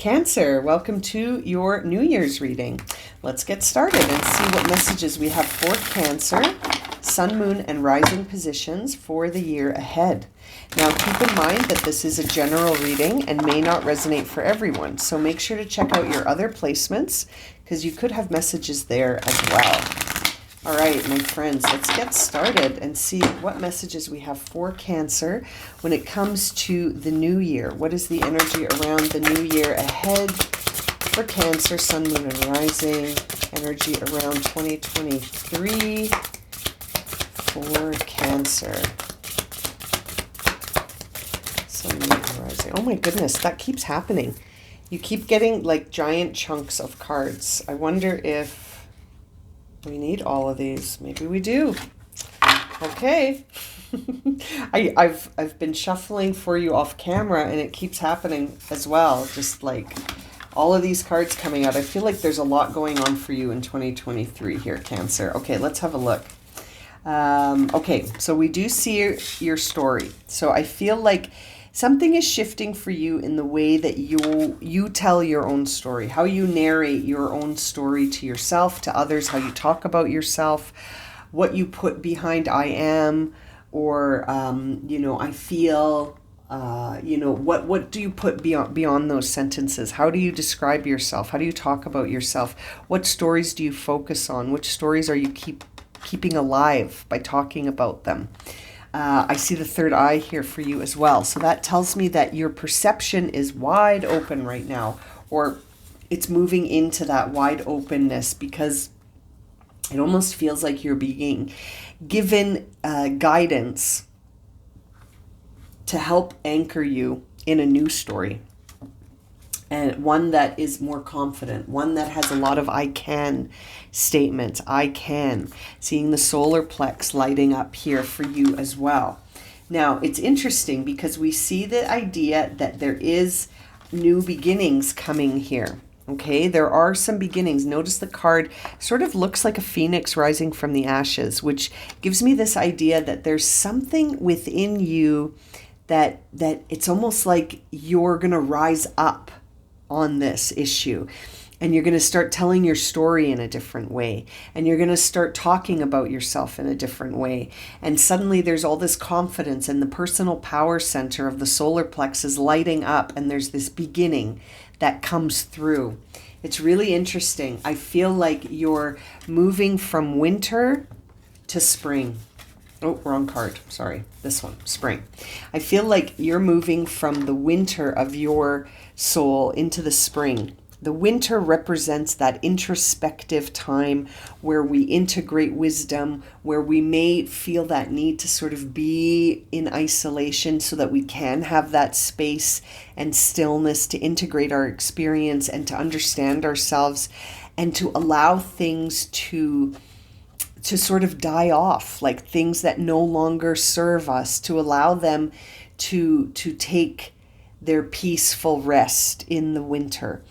Cancer, welcome to your New Year's reading. Let's get started and see what messages we have for Cancer, Sun, Moon, and Rising positions for the year ahead. Now, keep in mind that this is a general reading and may not resonate for everyone, so make sure to check out your other placements because you could have messages there as well. All right, my friends, let's get started and see what messages we have for Cancer when it comes to the new year. What is the energy around the new year ahead for Cancer, Sun, Moon, and Rising? Energy around 2023 for Cancer. Sun, Moon, and Rising. Oh my goodness, that keeps happening. You keep getting like giant chunks of cards. I wonder if we need all of these. Maybe we do. Okay. I've been shuffling for you off camera and it keeps happening as well. Just like all of these cards coming out. I feel like there's a lot going on for you in 2023 here, Cancer. Okay, let's have a look. Okay, so we do see your story. So I feel like something is shifting for you in the way that you tell your own story, how you narrate your own story to yourself, to others, how you talk about yourself, what you put behind I am, or, I feel, what do you put beyond those sentences? How do you describe yourself? How do you talk about yourself? What stories do you focus on? Which stories are you keeping alive by talking about them? I see the third eye here for you as well. So that tells me that your perception is wide open right now, or it's moving into that wide openness because it almost feels like you're being given guidance to help anchor you in a new story. And one that is more confident, one that has a lot of I can statements. I can. Seeing the solar plex lighting up here for you as well. Now, it's interesting because we see the idea that there is new beginnings coming here. Okay, there are some beginnings. Notice the card sort of looks like a phoenix rising from the ashes, which gives me this idea that there's something within you that it's almost like you're going to rise up on this issue, and you're going to start telling your story in a different way, and you're going to start talking about yourself in a different way, and suddenly there's all this confidence, and the personal power center of the solar plex is lighting up, and there's this beginning that comes through. It's really interesting. I feel like you're moving from winter to spring. Oh, wrong card. Sorry. This one, spring. I feel like you're moving from the winter of your soul into the spring. The winter represents that introspective time where we integrate wisdom, where we may feel that need to sort of be in isolation so that we can have that space and stillness to integrate our experience and to understand ourselves and to allow things to sort of die off, like things that no longer serve us, to allow them to take their peaceful rest in the winter.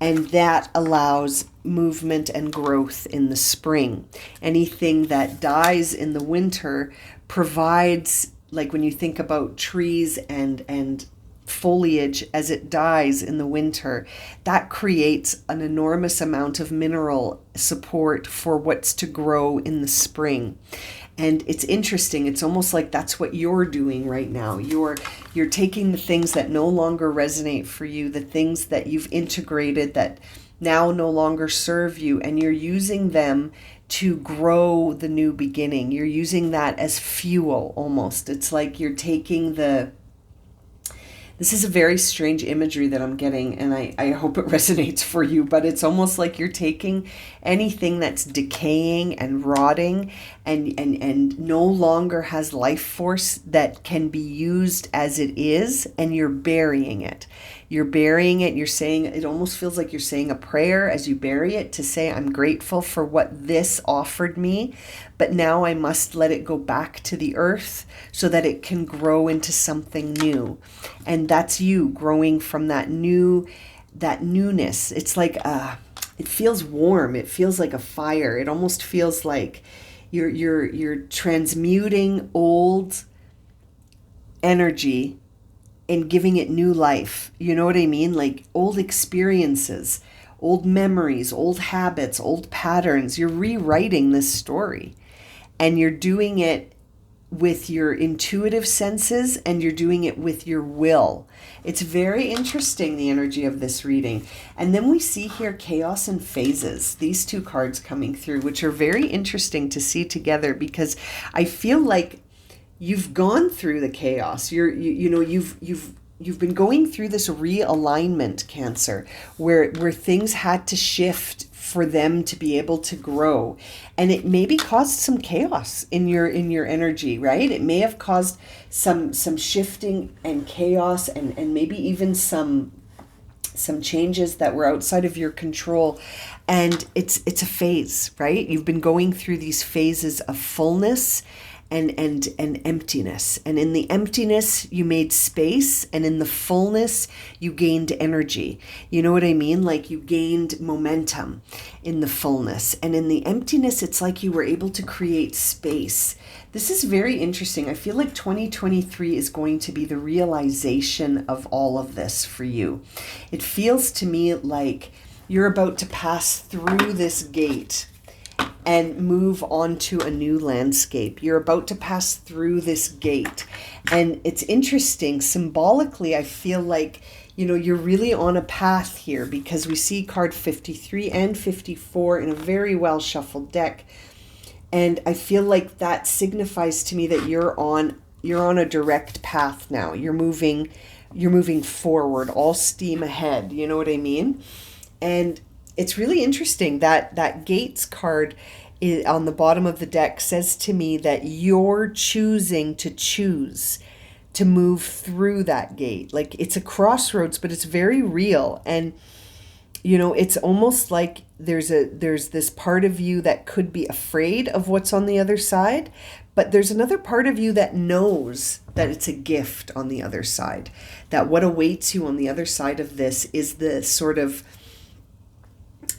And that allows movement and growth in the spring. Anything that dies in the winter provides, like when you think about trees and foliage as it dies in the winter, that creates an enormous amount of mineral support for what's to grow in the spring. And it's interesting. It's almost like that's what you're doing right now. You're taking the things that no longer resonate for you, the things that you've integrated that now no longer serve you, and you're using them to grow the new beginning. You're using that as fuel almost. It's like you're taking this is a very strange imagery that I'm getting, and I hope it resonates for you, but it's almost like you're taking anything that's decaying and rotting and no longer has life force that can be used as it is, and you're burying it. You're burying it. You're saying, it almost feels like you're saying a prayer as you bury it to say, I'm grateful for what this offered me, but now I must let it go back to the earth so that it can grow into something new. And that's you growing from that newness. It's like, it feels warm. It feels like a fire. It almost feels like you're transmuting old energy and giving it new life. You know what I mean? Like old experiences, old memories, old habits, old patterns. You're rewriting this story, and you're doing it with your intuitive senses, and you're doing it with your will. It's very interesting, the energy of this reading. And then we see here chaos and phases, these two cards coming through, which are very interesting to see together, because I feel like you've gone through the chaos. You've been going through this realignment, Cancer, where things had to shift for them to be able to grow, and it maybe caused some chaos in your energy, right? It may have caused some shifting and chaos, and maybe even some changes that were outside of your control. And it's a phase, right? You've been going through these phases of fullness and emptiness. And in the emptiness, you made space, and in the fullness, you gained energy. You know what I mean? Like you gained momentum in the fullness. And in the emptiness, it's like you were able to create space. This is very interesting. I feel like 2023 is going to be the realization of all of this for you. It feels to me like you're about to pass through this gate and move on to a new landscape. You're about to pass through this gate. And it's interesting, symbolically, I feel like, you're really on a path here, because we see card 53 and 54 in a very well shuffled deck. And I feel like that signifies to me that you're on a direct path now. You're moving forward, all steam ahead. You know what I mean? And it's really interesting that Gates card on the bottom of the deck says to me that you're choosing to choose to move through that gate. Like it's a crossroads, but it's very real. And, it's almost like there's this part of you that could be afraid of what's on the other side, but there's another part of you that knows that it's a gift on the other side, that what awaits you on the other side of this is the sort of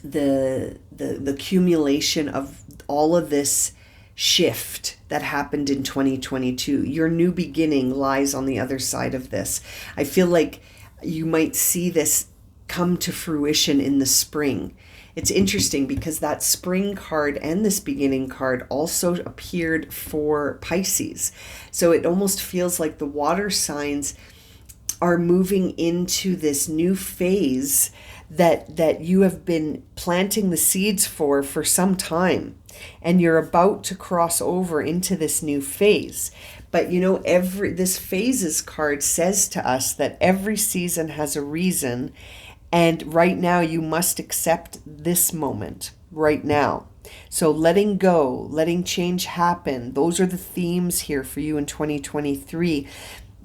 the accumulation of all of this shift that happened in 2022. Your new beginning lies on the other side of this. I feel like you might see this come to fruition in the spring. It's interesting because that spring card and this beginning card also appeared for Pisces. So it almost feels like the water signs are moving into this new phase that you have been planting the seeds for some time, and you're about to cross over into this new phase. But this phases card says to us that every season has a reason, and right now you must accept this moment right now. So letting go, letting change happen, those are the themes here for you in 2023.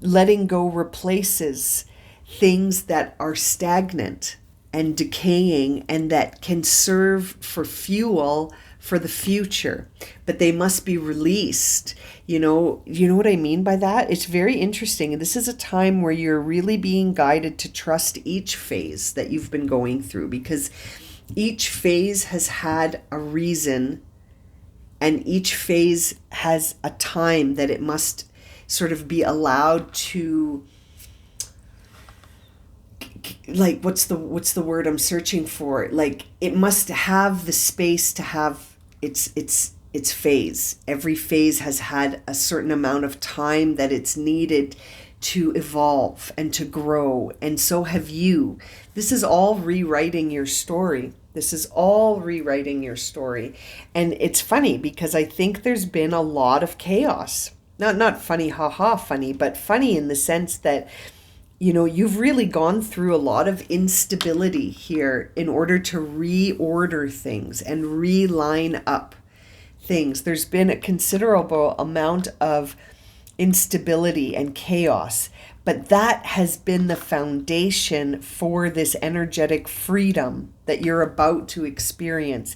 Letting go replaces things that are stagnant and decaying, and that can serve for fuel for the future, but they must be released. You know what I mean by that? It's very interesting. This is a time where you're really being guided to trust each phase that you've been going through, because each phase has had a reason, and each phase has a time that it must sort of be allowed to, like, what's the word I'm searching for? Like, it must have the space to have its phase. Every phase has had a certain amount of time that it's needed to evolve and to grow, and so have you. This is all rewriting your story. And it's funny because I think there's been a lot of chaos. Not funny, haha funny, but funny in the sense that you've really gone through a lot of instability here in order to reorder things and realign up things. There's been a considerable amount of instability and chaos, but that has been the foundation for this energetic freedom that you're about to experience.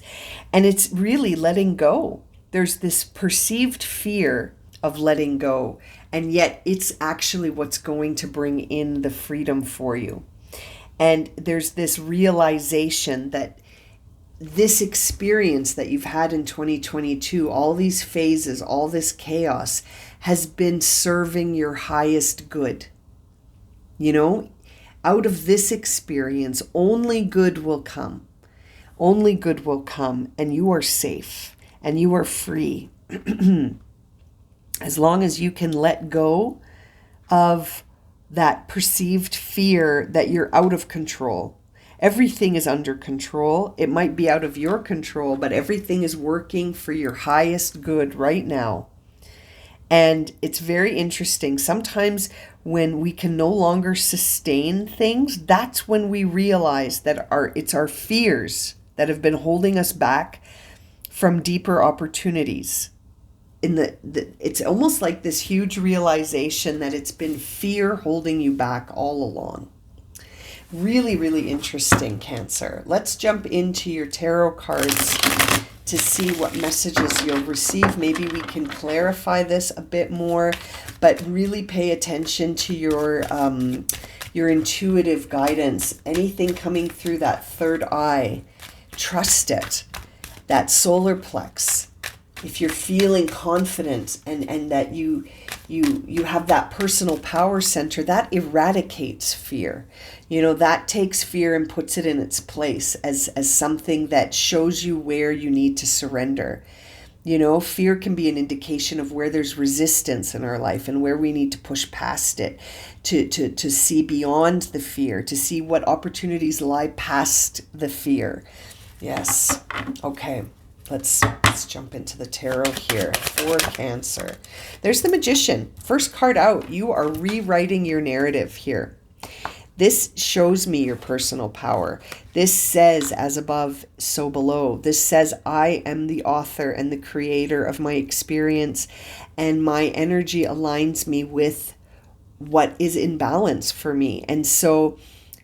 And it's really letting go. There's this perceived fear of letting go, and yet it's actually what's going to bring in the freedom for you. And there's this realization that this experience that you've had in 2022, all these phases, all this chaos, has been serving your highest good. You know, out of this experience, only good will come. Only good will come, and you are safe and you are free. As long as you can let go of that perceived fear that you're out of control. Everything is under control. It might be out of your control, but everything is working for your highest good right now. And it's very interesting. Sometimes when we can no longer sustain things, that's when we realize that it's our fears that have been holding us back from deeper opportunities. It's almost like this huge realization that it's been fear holding you back all along. Really, really interesting, Cancer. Let's jump into your tarot cards to see what messages you'll receive. Maybe we can clarify this a bit more, but really pay attention to your intuitive guidance. Anything coming through that third eye, trust it. That solar plex. If you're feeling confident and that you have that personal power center, that eradicates fear. You know, that takes fear and puts it in its place as something that shows you where you need to surrender. You know, fear can be an indication of where there's resistance in our life and where we need to push past it, to see beyond the fear, to see what opportunities lie past the fear. Yes. Okay. Let's jump into the tarot here for Cancer. There's the Magician. First card out. You are rewriting your narrative here. This shows me your personal power. This says, as above, so below. This says, I am the author and the creator of my experience, and my energy aligns me with what is in balance for me. And so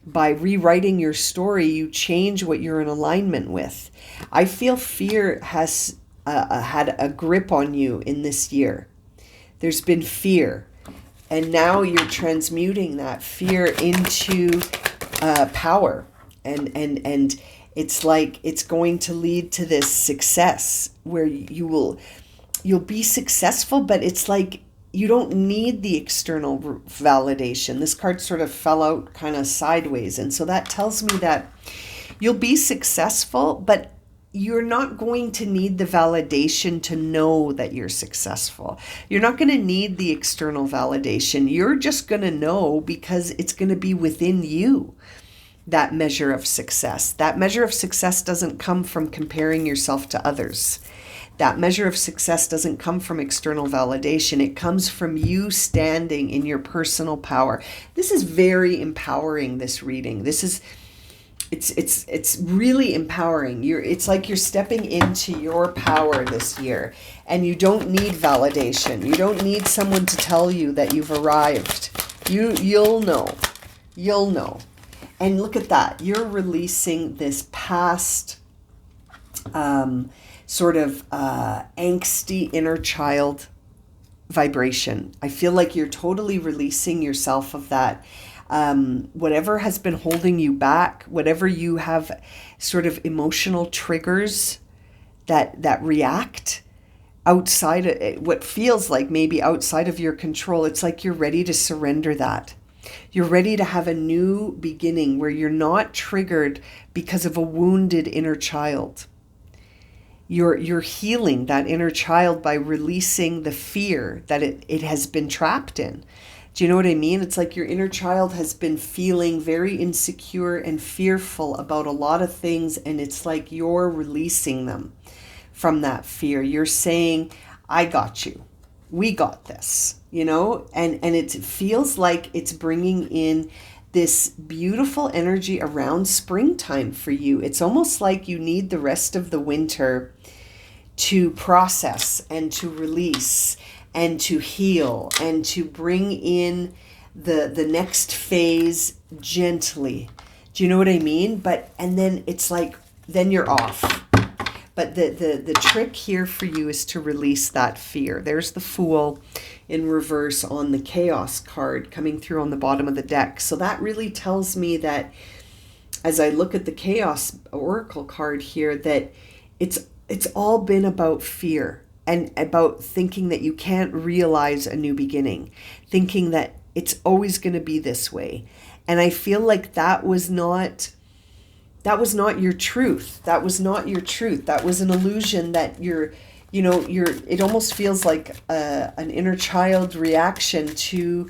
by rewriting your story, you change what you're in alignment with. I feel fear has had a grip on you in this year. There's been fear, and now you're transmuting that fear into power, and it's like it's going to lead to this success where you'll be successful, but it's like you don't need the external validation. This card sort of fell out kind of sideways, and so that tells me that you'll be successful, but you're not going to need the validation to know that you're successful. You're not going to need the external validation. You're just going to know because it's going to be within you, that measure of success. That measure of success doesn't come from comparing yourself to others. That measure of success doesn't come from external validation. It comes from you standing in your personal power. This is very empowering, this reading. This is it's really empowering. It's like you're stepping into your power this year, and you don't need validation. You don't need someone to tell you that you've arrived. You'll know. You'll know. And look at that. You're releasing this past sort of angsty inner child vibration. I feel like you're totally releasing yourself of that. Whatever has been holding you back, whatever you have sort of emotional triggers that react outside of what feels like maybe outside of your control, it's like you're ready to surrender that. You're ready to have a new beginning where you're not triggered because of a wounded inner child. You're healing that inner child by releasing the fear that it has been trapped in. Do you know what I mean? It's like your inner child has been feeling very insecure and fearful about a lot of things, and it's like you're releasing them from that fear. You're saying, I got you. We got this, you know? And it feels like it's bringing in this beautiful energy around springtime for you. It's almost like you need the rest of the winter to process and to release and to heal and to bring in the next phase gently. Do you know what I mean? And then it's like, then you're off. But the trick here for you is to release that fear. There's the Fool in reverse on the Chaos card coming through on the bottom of the deck. So that really tells me that as I look at the Chaos Oracle card here, that it's all been about fear and about thinking that you can't realize a new beginning, thinking that it's always going to be this way. And I feel like that was not your truth. That was not your truth. That was an illusion that it almost feels like an inner child reaction to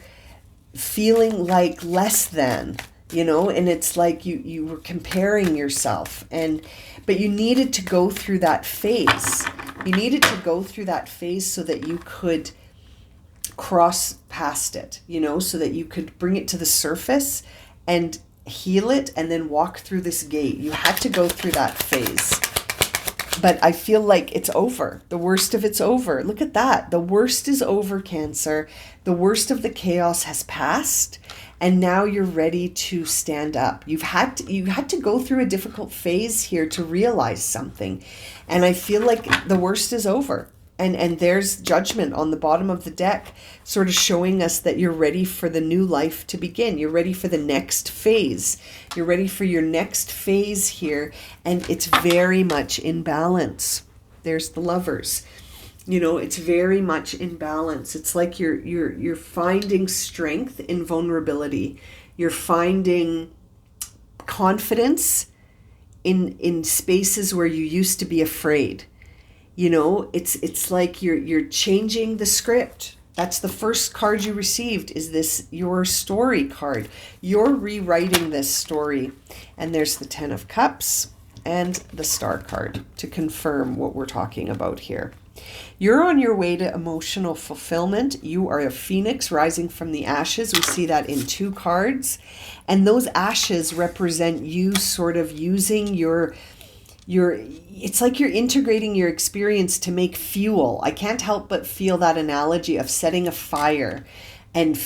feeling like less than, and it's like you were comparing yourself, but you needed to go through that phase. You needed to go through that phase so that you could cross past it, so that you could bring it to the surface and heal it and then walk through this gate. You had to go through that phase. But I feel like it's over. The worst of it's over. Look at that. The worst is over, Cancer. The worst of the chaos has passed, and now you're ready to stand up. You had to go through a difficult phase here to realize something. And I feel like the worst is over. And there's Judgment on the bottom of the deck, sort of showing us that you're ready for the new life to begin. You're ready for the next phase. You're ready for your next phase here. And it's very much in balance. There's the Lovers. It's very much in balance. It's like you're finding strength in vulnerability. You're finding confidence in spaces where you used to be afraid. It's like you're changing the script. That's the first card you received, is this your story card. You're rewriting this story. And there's the 10 of Cups and the Star card to confirm what we're talking about here. You're on your way to emotional fulfillment. You are a phoenix rising from the ashes. We see that in 2 cards. And those ashes represent you sort of using it's like you're integrating your experience to make fuel. I can't help but feel that analogy of setting a fire, and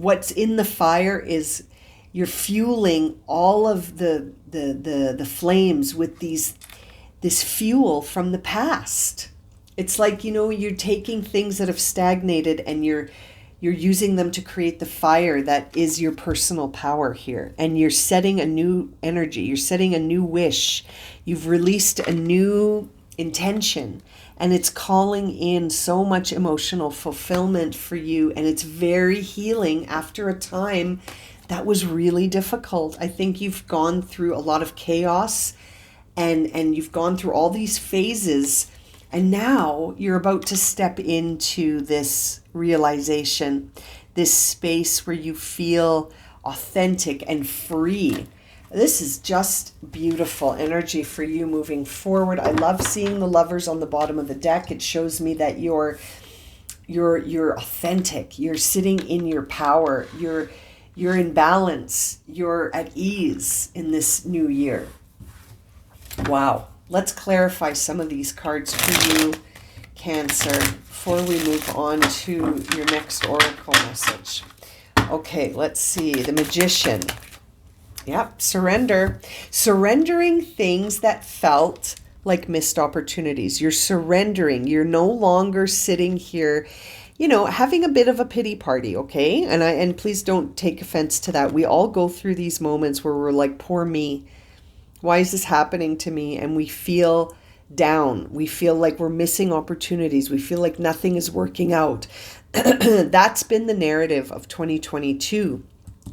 what's in the fire is you're fueling all of the flames with this fuel from the past. It's like, you're taking things that have stagnated and you're using them to create the fire that is your personal power here. And you're setting a new energy. You're setting a new wish. You've released a new intention. And it's calling in so much emotional fulfillment for you. And it's very healing after a time that was really difficult. I think you've gone through a lot of chaos and you've gone through all these phases. And now you're about to step into this realization, this space where you feel authentic and free. This is just beautiful energy for you moving forward. I love seeing the Lovers on the bottom of the deck. It shows me that you're authentic. You're sitting in your power. You're in balance. You're at ease in this new year. Wow. Let's clarify some of these cards for you, Cancer, before we move on to your next oracle message. Okay, let's see. The Magician. Yep, surrender. Surrendering things that felt like missed opportunities. You're surrendering. You're no longer sitting here, having a bit of a pity party, okay? And please don't take offense to that. We all go through these moments where we're like, poor me. Why is this happening to me? And we feel down. We feel like we're missing opportunities. We feel like nothing is working out. That's been the narrative of 2022.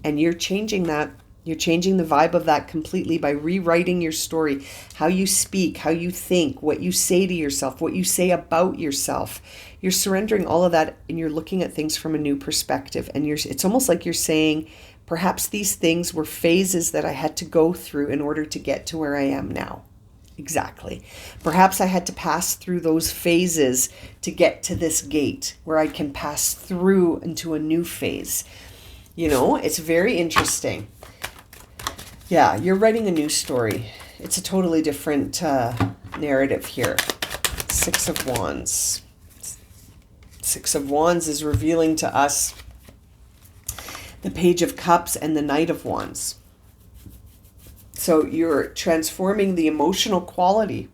And you're changing that. You're changing the vibe of that completely by rewriting your story, how you speak, how you think, what you say to yourself, what you say about yourself. You're surrendering all of that and you're looking at things from a new perspective. And it's almost like you're saying, perhaps these things were phases that I had to go through in order to get to where I am now. Exactly. Perhaps I had to pass through those phases to get to this gate where I can pass through into a new phase. It's very interesting. Yeah, you're writing a new story. It's a totally different narrative here. 6 of Wands. 6 of Wands is revealing to us the Page of Cups and the Knight of Wands. So you're transforming the emotional quality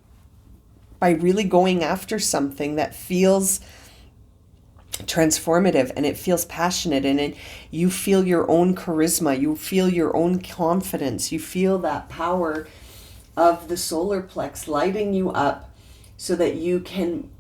by really going after something that feels transformative and it feels passionate, and you feel your own charisma, you feel your own confidence, you feel that power of the solar plex lighting you up so that you can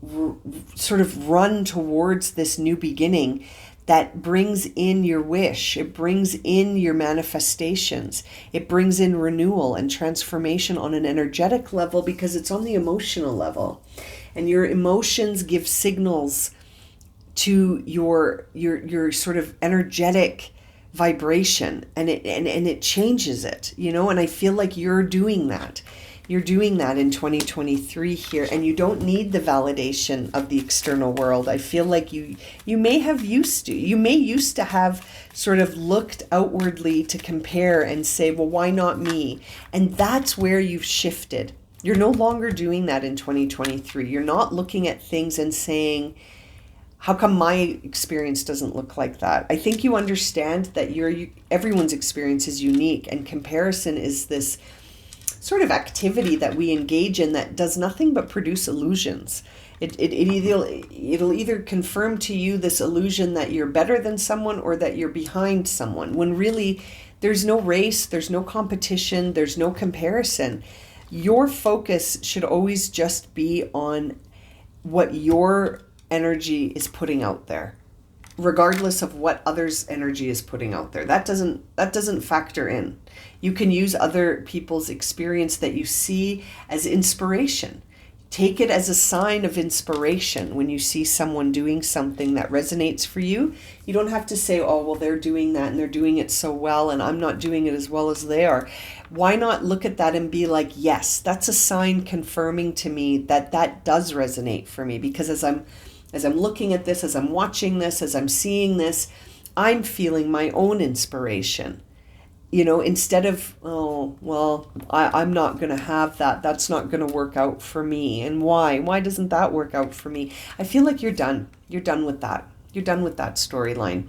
sort of run towards this new beginning that brings in your wish. It brings in your manifestations. It brings in renewal and transformation on an energetic level because it's on the emotional level. And your emotions give signals to your sort of energetic vibration, and it changes it, and I feel like you're doing that. You're doing that in 2023 here, and you don't need the validation of the external world. I feel like you may used to have sort of looked outwardly to compare and say, well, why not me? And that's where you've shifted. You're no longer doing that in 2023. You're not looking at things and saying, how come my experience doesn't look like that? I think you understand that everyone's experience is unique, and comparison is this sort of activity that we engage in that does nothing but produce illusions. It'll either confirm to you this illusion that you're better than someone or that you're behind someone, when really there's no race, there's no competition, there's no comparison. Your focus should always just be on what your energy is putting out there, regardless of what others' energy is putting out there. That doesn't factor in. You can use other people's experience that you see as inspiration. Take it as a sign of inspiration when you see someone doing something that resonates for you. You don't have to say, oh, well, they're doing that and they're doing it so well and I'm not doing it as well as they are. Why not look at that and be like, yes, that's a sign confirming to me that that does resonate for me, because as I'm looking at this, as I'm watching this, as I'm seeing this, I'm feeling my own inspiration. Instead of, oh, well, I'm not going to have that. That's not going to work out for me. And why? Why doesn't that work out for me? I feel like you're done. You're done with that. You're done with that storyline.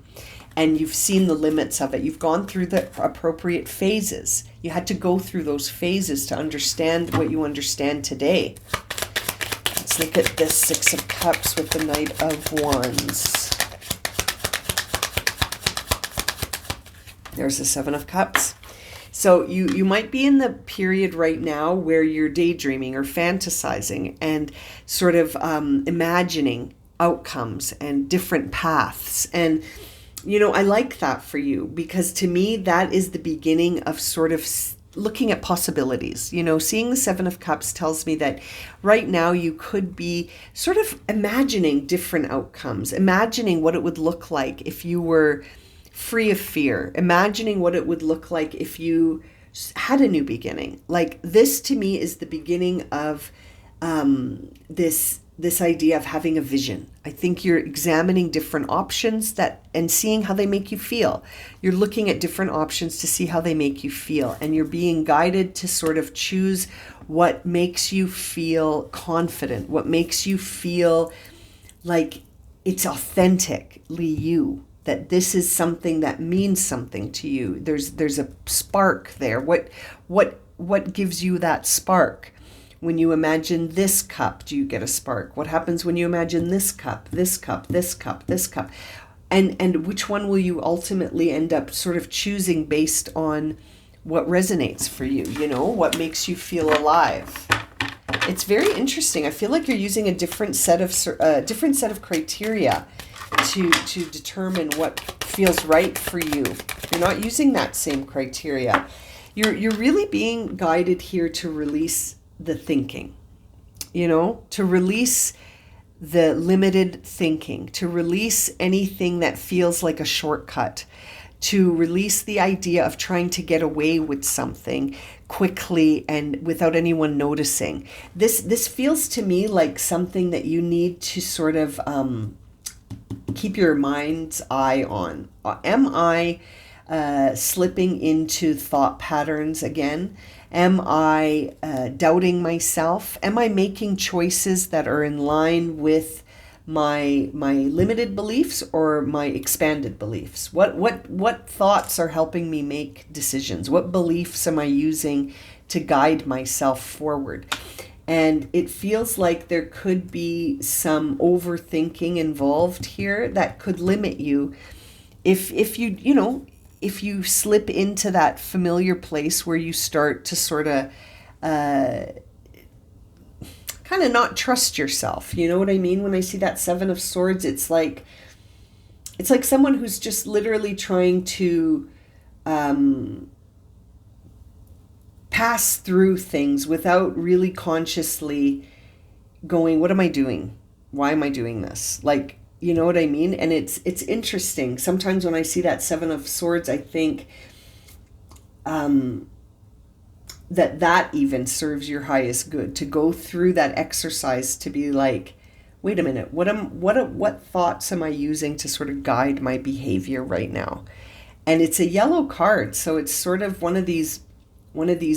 And you've seen the limits of it. You've gone through the appropriate phases. You had to go through those phases to understand what you understand today. Let's look at this Six of Cups with the Knight of Wands. There's the Seven of Cups. So you might be in the period right now where you're daydreaming or fantasizing and sort of imagining outcomes and different paths. And, I like that for you, because to me, that is the beginning of sort of looking at possibilities. Seeing the Seven of Cups tells me that right now you could be sort of imagining different outcomes, imagining what it would look like if you were free of fear, imagining what it would look like if you had a new beginning. Like, this to me is the beginning of this idea of having a vision. I think you're examining different options and seeing how they make you feel. You're looking at different options to see how they make you feel, and you're being guided to sort of choose what makes you feel confident, what makes you feel like it's authentically you, that this is something that means something to you. There's a spark there. What gives you that spark? When you imagine this cup, do you get a spark? What happens when you imagine this cup, this cup, this cup, this cup? And which one will you ultimately end up sort of choosing based on what resonates for you, what makes you feel alive? It's very interesting. I feel like you're using a different set of criteria to determine what feels right for you. You're not using that same criteria. You're really being guided here to release the thinking, to release the limited thinking, to release anything that feels like a shortcut, to release the idea of trying to get away with something quickly and without anyone noticing. This feels to me like something that you need to sort of keep your mind's eye on. Am I slipping into thought patterns again? Am I doubting myself? Am I making choices that are in line with my limited beliefs or my expanded beliefs? What thoughts are helping me make decisions? What beliefs am I using to guide myself forward? And it feels like there could be some overthinking involved here that could limit you if you slip into that familiar place where you start to sort of kind of not trust yourself. You know what I mean? When I see that Seven of Swords, it's like it's like someone who's just literally trying to pass through things without really consciously going, what am I doing? Why am I doing this? Like, you know what I mean? And it's interesting. Sometimes when I see that Seven of Swords, I think that even serves your highest good, to go through that exercise, to be like, wait a minute, what thoughts am I using to sort of guide my behavior right now? And it's a yellow card, so it's sort of one of these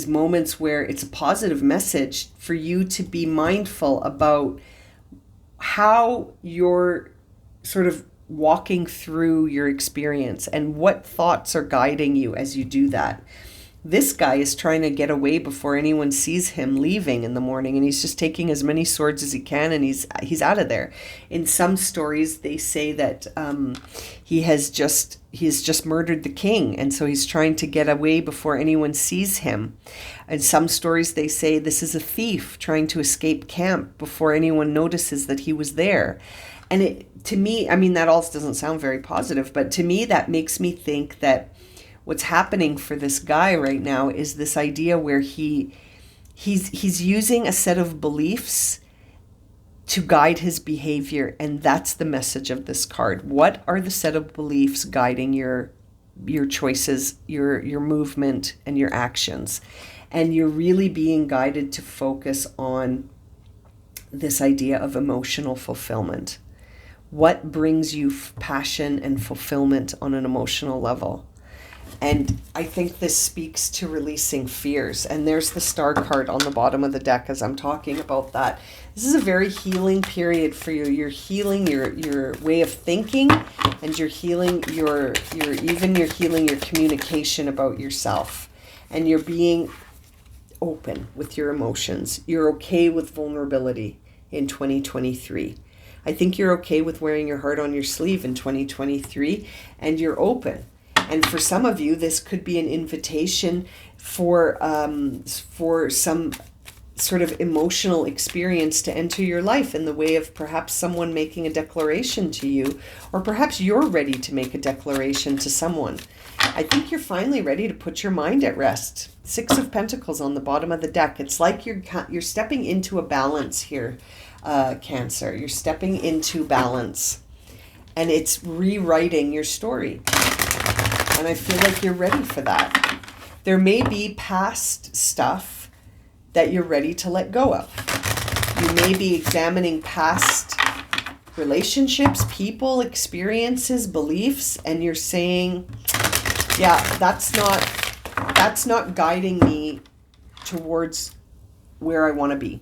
moments where it's a positive message for you to be mindful about how you're sort of walking through your experience and what thoughts are guiding you as you do that. This guy is trying to get away before anyone sees him leaving in the morning, and he's just taking as many swords as he can, and he's out of there. In some stories, they say that he's just murdered the king, and so he's trying to get away before anyone sees him. In some stories, they say this is a thief trying to escape camp before anyone notices that he was there. And to me, I mean, that all doesn't sound very positive, but to me, that makes me think that what's happening for this guy right now is this idea where he's using a set of beliefs to guide his behavior, and that's the message of this card. What are the set of beliefs guiding your choices, your movement, and your actions? And you're really being guided to focus on this idea of emotional fulfillment. What brings you passion and fulfillment on an emotional level? And I think this speaks to releasing fears. And there's the Star card on the bottom of the deck as I'm talking about that. This is a very healing period for you. You're healing your way of thinking, and you're healing your communication about yourself. And you're being open with your emotions. You're okay with vulnerability in 2023. I think you're okay with wearing your heart on your sleeve in 2023, and you're open. And for some of you, this could be an invitation for some sort of emotional experience to enter your life in the way of perhaps someone making a declaration to you, or perhaps you're ready to make a declaration to someone. I think you're finally ready to put your mind at rest. Six of Pentacles on the bottom of the deck. It's like you're stepping into a balance here, Cancer. You're stepping into balance, and it's rewriting your story. And I feel like you're ready for that. There may be past stuff that you're ready to let go of. You may be examining past relationships, people, experiences, beliefs, and you're saying, yeah, that's not guiding me towards where I want to be.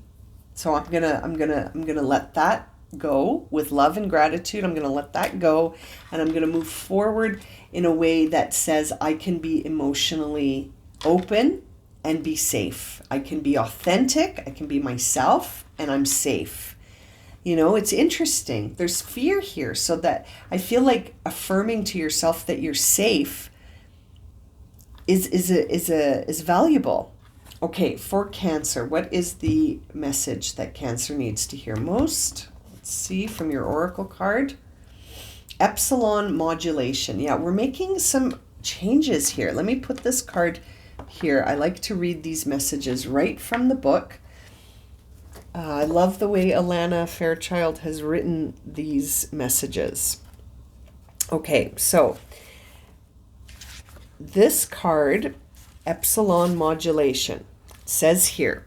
So I'm gonna let that go with love and gratitude. I'm going to let that go, and I'm going to move forward in a way that says I can be emotionally open and be safe. I can be authentic, I can be myself, and I'm safe. You know, it's interesting. There's fear here, so that I feel like affirming to yourself that you're safe is valuable. Okay, for Cancer, what is the message that Cancer needs to hear most? Let's see from your Oracle card. Epsilon modulation. Yeah, we're making some changes here. Let me put this card here. I like to read these messages right from the book. I love the way Alana Fairchild has written these messages. Okay, so this card, Epsilon modulation, says here,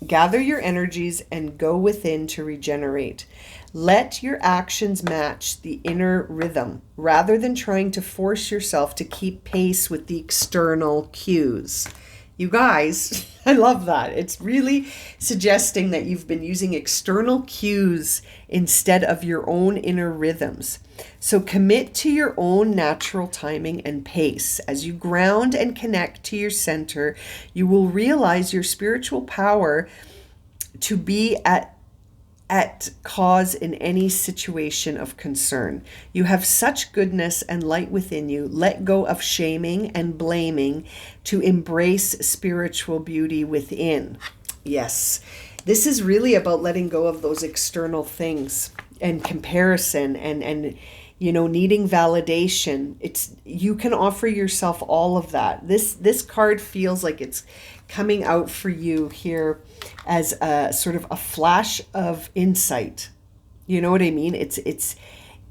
gather your energies and go within to regenerate. Let your actions match the inner rhythm rather than trying to force yourself to keep pace with the external cues. You guys, I love that. It's really suggesting that you've been using external cues instead of your own inner rhythms. So commit to your own natural timing and pace. As you ground and connect to your center, you will realize your spiritual power to be at cause in any situation of concern. You have such goodness and light within you. Let go of shaming and blaming to embrace spiritual beauty within. Yes, this is really about letting go of those external things and comparison and needing validation. You can offer yourself all of that. This card feels like it's coming out for you here as a sort of a flash of insight. You know what I mean?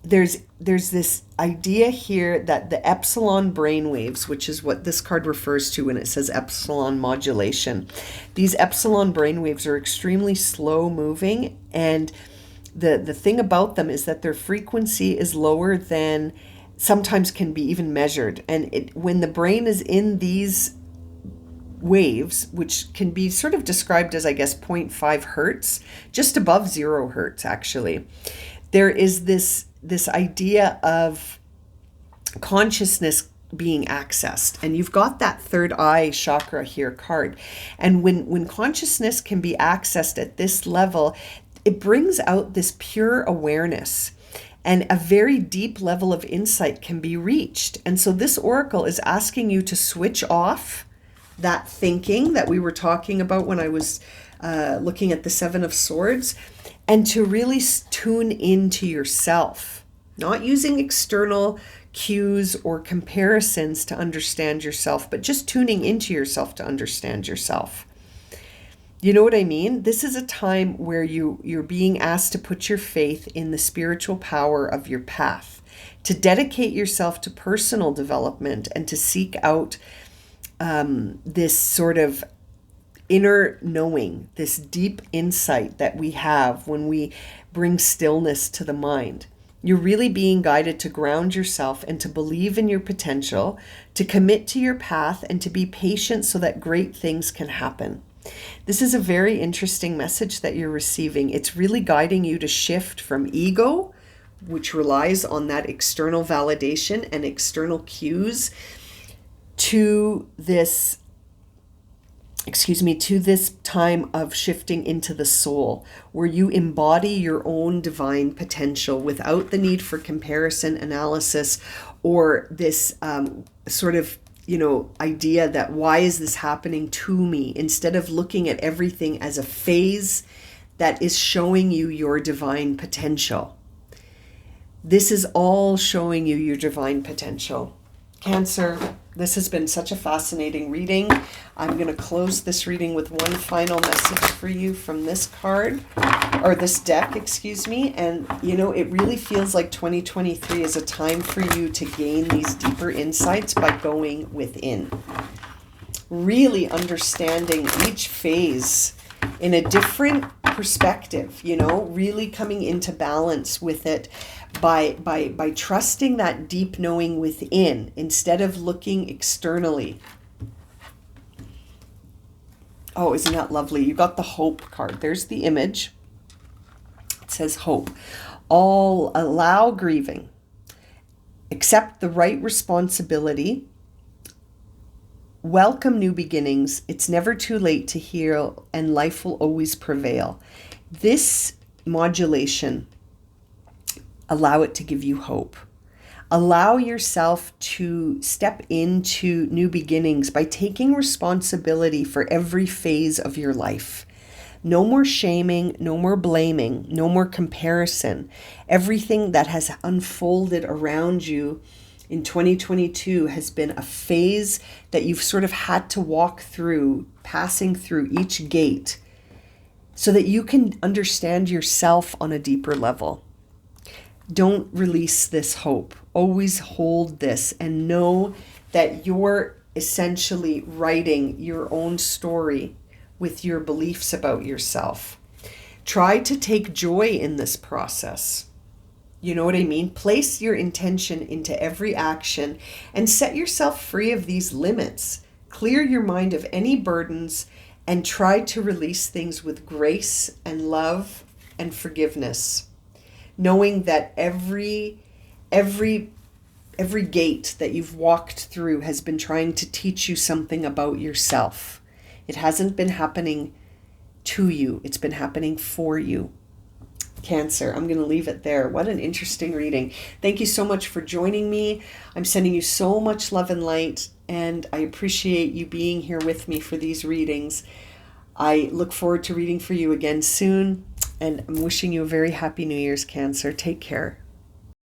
There's this idea here that the epsilon brainwaves, which is what this card refers to when it says epsilon modulation, these epsilon brainwaves are extremely slow moving, and the thing about them is that their frequency is lower than sometimes can be even measured. And when the brain is in these waves, which can be sort of described as, I guess, 0.5 hertz, just above 0 hertz actually, there is this idea of consciousness being accessed. And you've got that third eye chakra here card. And when consciousness can be accessed at this level, it brings out this pure awareness, and a very deep level of insight can be reached. And so this oracle is asking you to switch off that thinking that we were talking about when I was looking at the Seven of Swords, and to really tune into yourself, not using external cues or comparisons to understand yourself, but just tuning into yourself to understand yourself. You know what I mean? This is a time where you're being asked to put your faith in the spiritual power of your path, to dedicate yourself to personal development, and to seek out this sort of inner knowing, this deep insight that we have when we bring stillness to the mind. You're really being guided to ground yourself and to believe in your potential, to commit to your path, and to be patient so that great things can happen. This is a very interesting message that you're receiving. It's really guiding you to shift from ego, which relies on that external validation and external cues, to this time of shifting into the soul, where you embody your own divine potential without the need for comparison, analysis, or this sort of idea that why is this happening to me, instead of looking at everything as a phase that is showing you your divine potential. This is all showing you your divine potential. Cancer, this has been such a fascinating reading. I'm going to close this reading with one final message for you from this card, or this deck, excuse me. And, it really feels like 2023 is a time for you to gain these deeper insights by going within. Really understanding each phase in a different perspective, really coming into balance with it by trusting that deep knowing within instead of looking externally. Oh, isn't that lovely? You got the hope card. There's the image. It says hope. All allow grieving. Accept the right responsibility. Welcome new beginnings. It's never too late to heal, and life will always prevail. This modulation, allow it to give you hope. Allow yourself to step into new beginnings by taking responsibility for every phase of your life. No more shaming, no more blaming, no more comparison. Everything that has unfolded around you in 2022 has been a phase that you've sort of had to walk through, passing through each gate, so that you can understand yourself on a deeper level. Don't release this hope. Always hold this and know that you're essentially writing your own story with your beliefs about yourself. Try to take joy in this process. You know what I mean? Place your intention into every action and set yourself free of these limits. Clear your mind of any burdens and try to release things with grace and love and forgiveness. Knowing that every gate that you've walked through has been trying to teach you something about yourself. It hasn't been happening to you. It's been happening for you. Cancer, I'm going to leave it there. What an interesting reading. Thank you so much for joining me. I'm sending you so much love and light, and I appreciate you being here with me for these readings. I look forward to reading for you again soon. And I'm wishing you a very happy New Year's, Cancer. Take care.